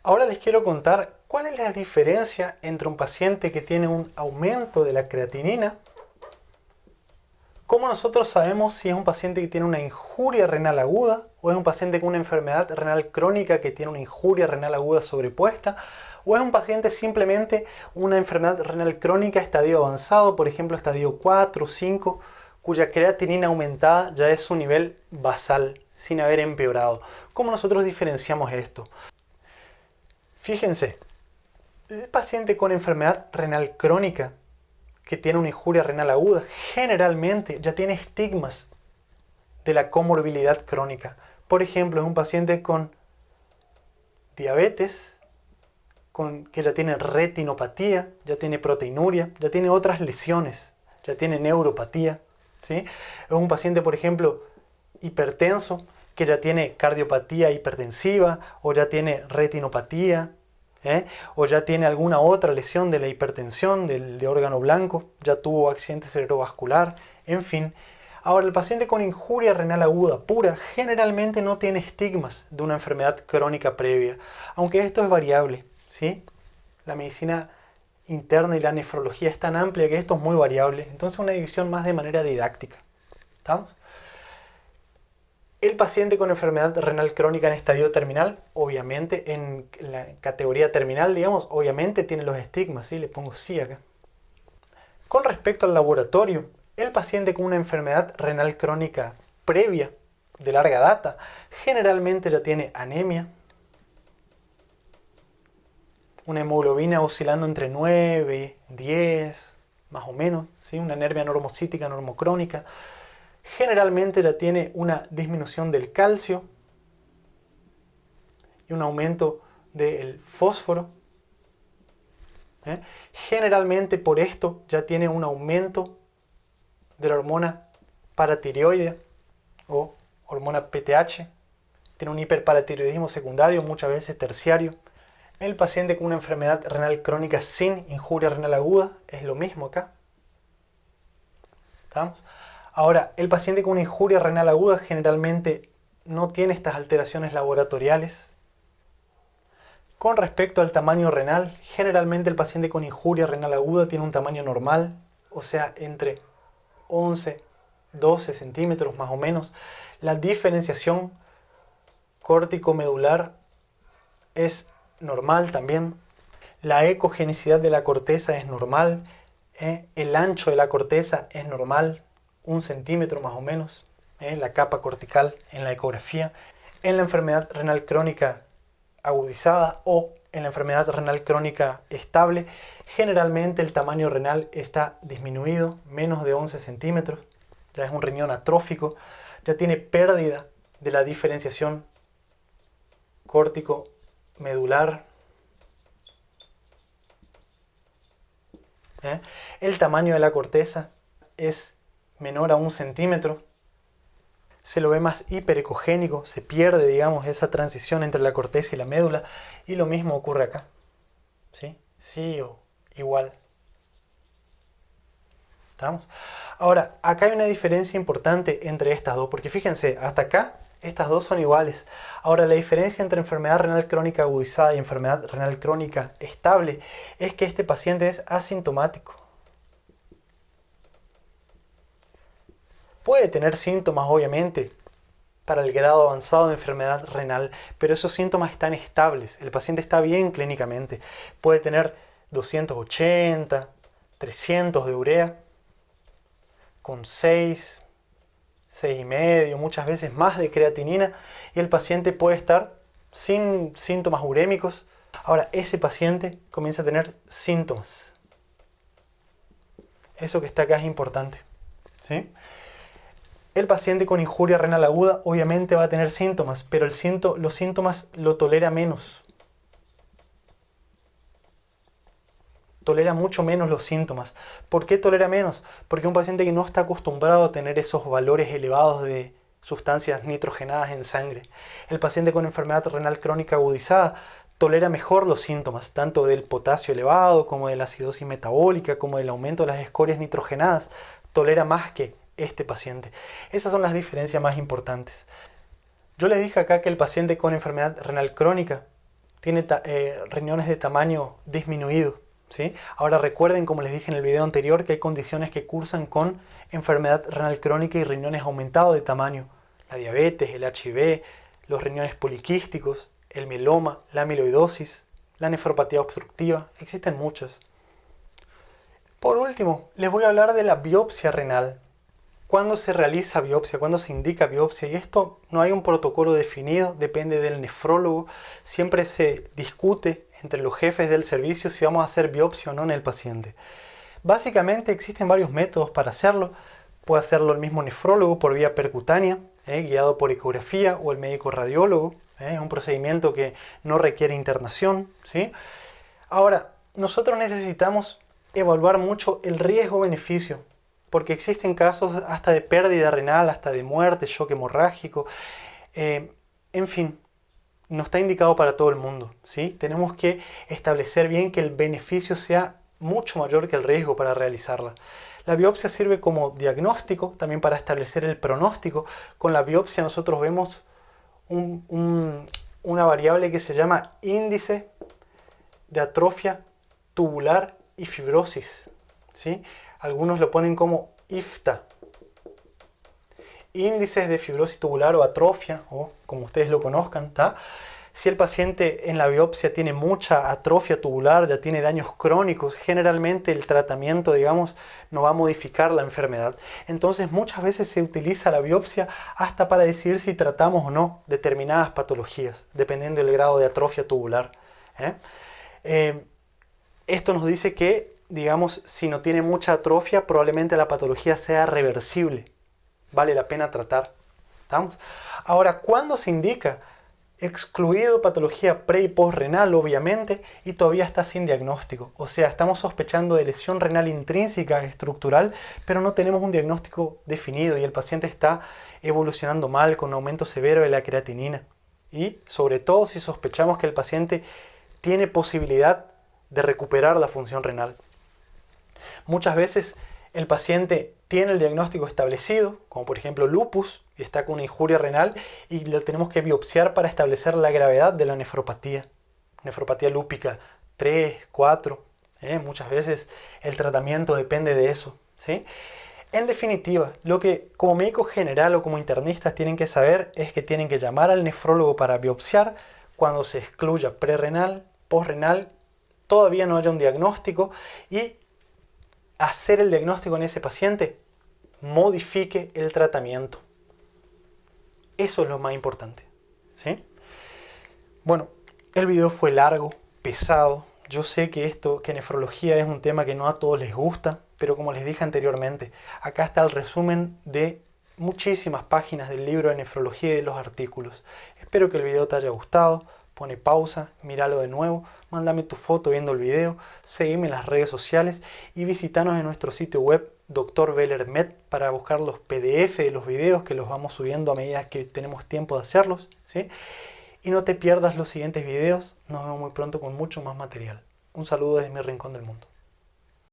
Ahora les quiero contar cuál es la diferencia entre un paciente que tiene un aumento de la creatinina. ¿Cómo nosotros sabemos si es un paciente que tiene una injuria renal aguda o es un paciente con una enfermedad renal crónica que tiene una injuria renal aguda sobrepuesta? ¿O es un paciente simplemente una enfermedad renal crónica estadio avanzado, por ejemplo estadio 4 o 5, cuya creatinina aumentada ya es su nivel basal, sin haber empeorado? ¿Cómo nosotros diferenciamos esto? Fíjense, el paciente con enfermedad renal crónica que tiene una injuria renal aguda generalmente ya tiene estigmas de la comorbilidad crónica. Por ejemplo, es un paciente con diabetes, que ya tiene retinopatía, ya tiene proteinuria, ya tiene otras lesiones, ya tiene neuropatía, ¿sí? Es un paciente, por ejemplo, hipertenso, que ya tiene cardiopatía hipertensiva o ya tiene retinopatía, o ya tiene alguna otra lesión de la hipertensión de órgano blanco, ya tuvo accidente cerebrovascular, en fin. Ahora, el paciente con injuria renal aguda pura generalmente no tiene estigmas de una enfermedad crónica previa, aunque esto es variable, ¿sí? La medicina interna y la nefrología es tan amplia que esto es muy variable, entonces una división más de manera didáctica. ¿Estamos? El paciente con enfermedad renal crónica en estadio terminal, obviamente, en la categoría terminal, digamos, obviamente tiene los estigmas, ¿sí? Le pongo sí acá. Con respecto al laboratorio, el paciente con una enfermedad renal crónica previa, de larga data, generalmente ya tiene anemia, una hemoglobina oscilando entre 9, 10, más o menos, ¿sí? Una anemia normocítica, normocrónica. Generalmente ya tiene una disminución del calcio y un aumento del fósforo. Generalmente por esto ya tiene un aumento de la hormona paratiroidea o hormona PTH. Tiene un hiperparatiroidismo secundario, muchas veces terciario. El paciente con una enfermedad renal crónica sin injuria renal aguda es lo mismo acá. ¿Estamos? Ahora, el paciente con una injuria renal aguda generalmente no tiene estas alteraciones laboratoriales. Con respecto al tamaño renal, generalmente el paciente con injuria renal aguda tiene un tamaño normal, o sea, entre 11, 12 centímetros más o menos. La diferenciación córtico-medular es normal también. La ecogenicidad de la corteza es normal. El ancho de la corteza es normal, 1 centímetro más o menos. La capa cortical en la ecografía. En la enfermedad renal crónica agudizada o en la enfermedad renal crónica estable, generalmente el tamaño renal está disminuido, menos de 11 centímetros. Ya es un riñón atrófico, ya tiene pérdida de la diferenciación córtico-medular. El tamaño de la corteza es menor a 1 centímetro. Se lo ve más hiperecogénico, se pierde, digamos, esa transición entre la corteza y la médula, y lo mismo ocurre acá. ¿Sí? Sí o igual. ¿Estamos? Ahora, acá hay una diferencia importante entre estas dos, porque fíjense, hasta acá estas dos son iguales. Ahora, la diferencia entre enfermedad renal crónica agudizada y enfermedad renal crónica estable es que este paciente es asintomático. Puede tener síntomas, obviamente, para el grado avanzado de enfermedad renal, pero esos síntomas están estables. El paciente está bien clínicamente. Puede tener 280, 300 de urea, con 6, 6,5, muchas veces más de creatinina, y el paciente puede estar sin síntomas urémicos. Ahora, ese paciente comienza a tener síntomas. Eso que está acá es importante, ¿sí? El paciente con injuria renal aguda obviamente va a tener síntomas, pero los síntomas lo tolera menos. Tolera mucho menos los síntomas. ¿Por qué tolera menos? Porque un paciente que no está acostumbrado a tener esos valores elevados de sustancias nitrogenadas en sangre. El paciente con enfermedad renal crónica agudizada tolera mejor los síntomas, tanto del potasio elevado, como de la acidosis metabólica, como del aumento de las escorias nitrogenadas. Tolera más que este paciente. Esas son las diferencias más importantes. Yo les dije acá que el paciente con enfermedad renal crónica tiene riñones de tamaño disminuido, ¿sí? Ahora recuerden, como les dije en el video anterior, que hay condiciones que cursan con enfermedad renal crónica y riñones aumentados de tamaño. La diabetes, el HIV, los riñones poliquísticos, el mieloma, la amiloidosis, la nefropatía obstructiva, existen muchas. Por último, les voy a hablar de la biopsia renal. ¿Cuándo se realiza biopsia? ¿Cuándo se indica biopsia? Y esto no hay un protocolo definido, depende del nefrólogo. Siempre se discute entre los jefes del servicio si vamos a hacer biopsia o no en el paciente. Básicamente existen varios métodos para hacerlo. Puede hacerlo el mismo nefrólogo por vía percutánea, guiado por ecografía, o el médico radiólogo. Es un procedimiento que no requiere internación, ¿sí? Ahora, nosotros necesitamos evaluar mucho el riesgo-beneficio, porque existen casos hasta de pérdida renal, hasta de muerte, shock hemorrágico, en fin, no está indicado para todo el mundo, ¿sí? Tenemos que establecer bien que el beneficio sea mucho mayor que el riesgo para realizarla. La biopsia sirve como diagnóstico, también para establecer el pronóstico. Con la biopsia nosotros vemos una variable que se llama índice de atrofia tubular y fibrosis, ¿sí? Algunos lo ponen como IFTA, índices de fibrosis tubular o atrofia, o como ustedes lo conozcan, ¿tá? Si el paciente en la biopsia tiene mucha atrofia tubular, ya tiene daños crónicos, generalmente el tratamiento, digamos, no va a modificar la enfermedad. Entonces muchas veces se utiliza la biopsia hasta para decidir si tratamos o no determinadas patologías, dependiendo del grado de atrofia tubular. Esto nos dice que, digamos, si no tiene mucha atrofia, probablemente la patología sea reversible. Vale la pena tratar. ¿Estamos? Ahora, ¿cuándo se indica? Excluido patología pre y postrenal, obviamente, y todavía está sin diagnóstico. O sea, estamos sospechando de lesión renal intrínseca estructural, pero no tenemos un diagnóstico definido y el paciente está evolucionando mal con aumento severo de la creatinina. Y sobre todo si sospechamos que el paciente tiene posibilidad de recuperar la función renal. Muchas veces el paciente tiene el diagnóstico establecido, como por ejemplo lupus, y está con una injuria renal, y lo tenemos que biopsiar para establecer la gravedad de la nefropatía. Nefropatía lúpica 3, 4, muchas veces el tratamiento depende de eso, ¿sí? En definitiva, lo que como médico general o como internistas tienen que saber es que tienen que llamar al nefrólogo para biopsiar cuando se excluya prerrenal, postrenal, todavía no haya un diagnóstico, y hacer el diagnóstico en ese paciente, modifique el tratamiento. Eso es lo más importante, ¿sí? Bueno, el video fue largo, pesado. Yo sé que nefrología es un tema que no a todos les gusta, pero como les dije anteriormente, acá está el resumen de muchísimas páginas del libro de nefrología y de los artículos. Espero que el video te haya gustado. Pone pausa, míralo de nuevo, mándame tu foto viendo el video, seguime en las redes sociales y visítanos en nuestro sitio web Dr. Beller Med para buscar los PDF de los videos que los vamos subiendo a medida que tenemos tiempo de hacerlos, ¿sí? Y no te pierdas los siguientes videos, nos vemos muy pronto con mucho más material. Un saludo desde mi rincón del mundo.